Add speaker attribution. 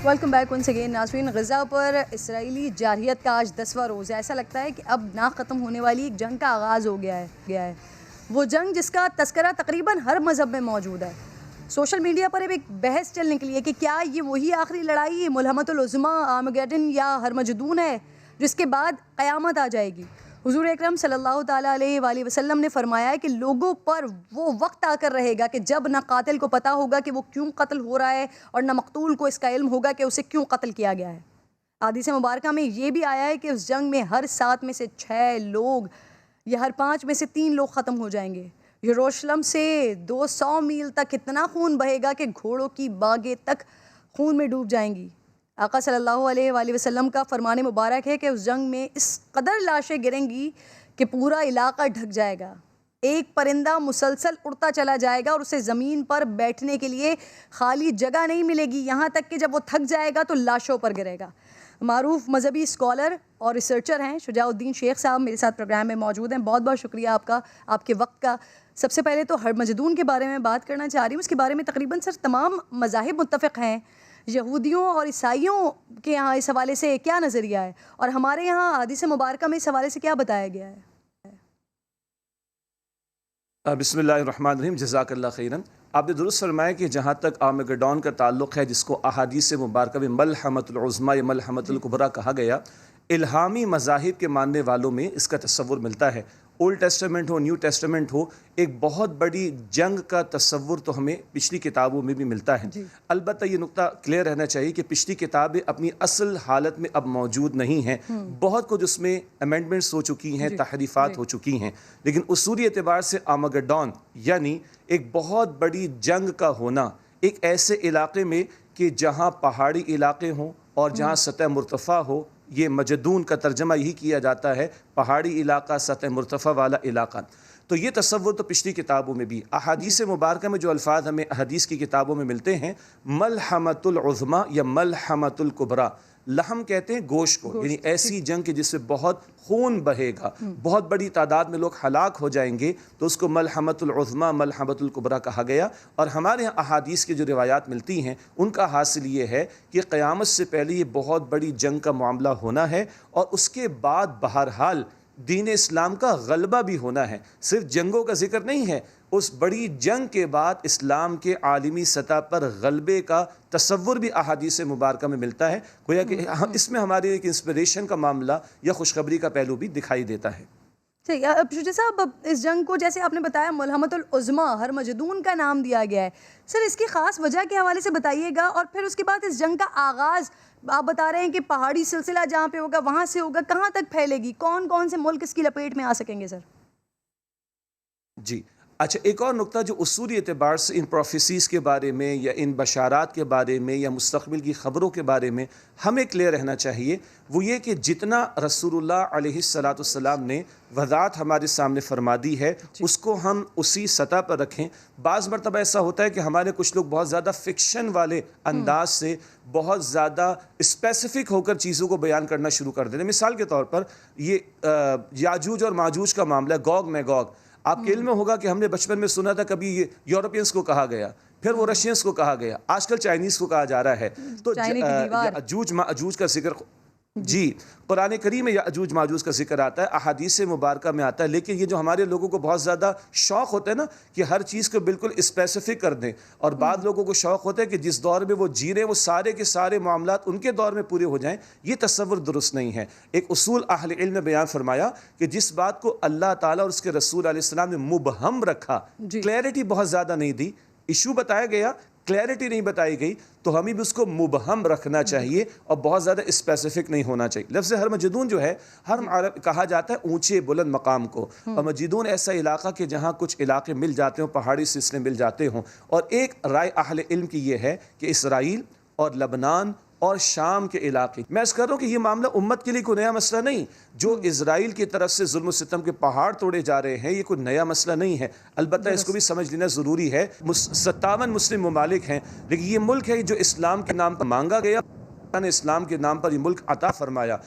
Speaker 1: Welcome back once again नाज़रीन। गज़ा पर Israeli जारहियत का आज 10वां रोज़ है। ऐसा लगता है कि अब ना ख़त्म होने वाली एक जंग का आगाज़ हो गया है। वो जंग जिसका तस्करा तकरीबन हर मज़हब में मौजूद है। सोशल मीडिया पर अब एक बहस चल निकली है कि क्या ये वही आखिरी लड़ाई मुल्हमतुल उज़्मा आर्मगेडन या हरमजदून है जिसके बाद क़यामत आ जाएगी। हुज़ूर अकरम सल्लल्लाहु ताला अलैहि वसल्लम ने फरमाया है कि लोगों पर वो वक्त आकर रहेगा कि जब न कातिल को पता होगा कि वो क्यों कत्ल हो रहा है और न मकतूल को इसका इल्म होगा कि उसे क्यों कत्ल किया गया है। हदीस मुबारका में ये भी आया है कि उस जंग में हर 7 में से 6 लोग या हर 5 में से 3 लोग ख़त्म हो जाएंगे। यरूशलेम से 200 मील तक इतना खून बहेगा कि घोड़ों की बागें तक खून में डूब जाएंगी। आका सल्लल्लाहु अलैहि वसल्लम का फरमान मुबारक है कि उस जंग में इस कदर लाशें गिरेंगी कि पूरा इलाका ढक जाएगा। एक परिंदा मुसलसल उड़ता चला जाएगा और उसे ज़मीन पर बैठने के लिए खाली जगह नहीं मिलेगी, यहाँ तक कि जब वो थक जाएगा तो लाशों पर गिरेगा। मारूफ मजहबी स्कॉलर और रिसर्चर हैं शुजाउद्दीन शेख साहब मेरे साथ प्रोग्राम में मौजूद हैं। बहुत बहुत शुक्रिया आपका, आपके वक्त का। सबसे पहले तो हरमजदून के बारे में बात करना चाह रही हूँ। उसके बारे में तकरीबन सर तमाम मज़ाहिब मुत्तफ़िक़ हैं। यहूदियों और ईसाइयों के यहाँ इस हवाले से क्या नज़रिया है और हमारे यहाँ हदीस मुबारका में इस हवाले से क्या बताया गया है?
Speaker 2: बिस्मिल्लाहिर्रहमानिर्रहीम, जज़ाकल्लाह खैरन। आपने दुरुस्त फरमाया कि जहाँ तक आर्मगेडॉन का ताल्लुक़ है, जिसको अहादीस मुबारका में मलहमतुल उज़्मा या मलहमतुल कुबरा कहा गया, इल्हामी मज़ाहिब के मानने वालों में इसका तसव्वुर मिलता है। ओल्ड टेस्टामेंट हो, न्यू टेस्टामेंट हो, एक बहुत बड़ी जंग का तसव्वुर तो हमें पिछली किताबों में भी मिलता है। अलबत्ता ये नुक्ता क्लियर रहना चाहिए कि पिछली किताबें अपनी असल हालत में अब मौजूद नहीं हैं। बहुत कुछ उसमें अमेंडमेंट्स हो चुकी हैं, तहरीफ़ात हो चुकी हैं, लेकिन उसूली एतबार से आर्मगेडॉन यानी एक बहुत बड़ी जंग का होना एक ऐसे इलाके में कि जहाँ पहाड़ी इलाके हों और जहाँ सतह मुर्तफ़ा हो, ये मजदून का तर्जमा यही किया जाता है, पहाड़ी इलाका, सतह मुर्तफ़ा वाला इलाका। तो ये तसव्वुर तो पिछली किताबों में भी, अहादीस मुबारका में जो अल्फाज हमें हदीस की किताबों में मिलते हैं, मलहमतुल उज़्मा या मलहमतुल कुबरा, लहम कहते हैं गोश्त को, यानी ऐसी जंग के जिससे बहुत खून बहेगा, बहुत बड़ी तादाद में लोग हलाक हो जाएंगे, तो उसको मलहमतुल उज़्मा मलहमतुल कुबरा कहा गया। और हमारे यहाँ अहादीस की जो रिवायात मिलती हैं उनका हासिल ये है कि क़यामत से पहले ये बहुत बड़ी जंग का मामला होना है और उसके बाद बहरहाल दीन इस्लाम का गलबा भी होना है। सिर्फ जंगों का जिक्र नहीं है, उस बड़ी जंग के बाद इस्लाम के आलमी सतह पर गलबे का तसव्वुर भी अहादीस मुबारका में मिलता है। गोया कि इसमें हमारी एक इंस्पिरेशन का मामला या खुशखबरी का पहलू भी दिखाई देता है।
Speaker 1: अब शुजा साहब, अब इस जंग को जैसे आपने बताया मुल्हमतुल उज़्मा हरमजदून का नाम दिया गया है, सर इसकी ख़ास वजह के हवाले से बताइएगा। और फिर उसके बाद इस जंग का आगाज़ आप बता रहे हैं कि पहाड़ी सिलसिला जहाँ पे होगा वहाँ से होगा, कहाँ तक फैलेगी, कौन कौन से मुल्क इसकी लपेट में आ सकेंगे सर?
Speaker 2: जी अच्छा, एक और नुक्ता जो उसूली एतबार से इन प्रोफेसीज़ के बारे में या इन बशारात के बारे में या मुस्तक़बिल की ख़बरों के बारे में हमें क्लियर रहना चाहिए, वो ये कि जितना रसूलुल्लाह अलैहिस्सलाम ने वज़ात हमारे सामने फरमा दी है उसको हम उसी सतह पर रखें। बाज़ मरतबा ऐसा होता है कि हमारे कुछ लोग बहुत ज़्यादा फ़िक्शन वाले अंदाज से बहुत ज़्यादा स्पेसिफ़िक होकर चीज़ों को बयान करना शुरू कर देते हैं। मिसाल के तौर पर ये याजूज और माजूज का मामला, गोग मैगोग, आपके इल्म में होगा कि हमने बचपन में सुना था, कभी ये यूरोपियंस को कहा गया, फिर वो रशियंस को कहा गया, आजकल चाइनीज़ को कहा जा रहा है। तो याजूज माजूज का जिक्र जी कुरान करीम में याजूज माजूज का जिक्र आता है, अहादीस मुबारका में आता है। लेकिन ये जो हमारे लोगों को बहुत ज़्यादा शौक़ होता है ना कि हर चीज़ को बिल्कुल स्पेसिफिक कर दें, और बाद लोगों को शौक़ होता है कि जिस दौर में वो जी रहे वो सारे के सारे मामलात उनके दौर में पूरे हो जाएं, ये तसव्वुर दुरुस्त नहीं है। एक उसूल अहले इल्म ने बयान फरमाया कि जिस बात को अल्लाह ताला और उसके रसूल अलैहिस्सलाम ने मुबहम रखा, क्लैरिटी बहुत ज़्यादा नहीं दी, इशू बताया गया, क्लैरिटी नहीं बताई गई, तो हमें भी उसको मुबहम रखना चाहिए और बहुत ज़्यादा स्पेसिफिक नहीं होना चाहिए। लफ्ज़ हरमजदून जो है, हर कहा जाता है ऊंचे बुलंद मकाम को, और मजदून ऐसा इलाका कि जहाँ कुछ इलाके मिल जाते हों, पहाड़ी सिलसिले मिल जाते हों। और एक राय अहले इल्म की ये है कि इसराइल और लबनान और शाम के इलाके, मैं इस कर रहा हूँ कि ये मामला उम्मत के लिए कोई नया मसला नहीं। जो इजराइल की तरफ से जुल्म सितम के पहाड़ तोड़े जा रहे हैं, ये कोई नया मसला नहीं है। अलबत्ता इसको भी समझ लेना ज़रूरी है। 57 मुस्लिम ममालिक हैं, लेकिन ये मुल्क है जो इस्लाम के नाम पर मांगा गया, इस्लाम के नाम पर ये मुल्क अता फरमाया।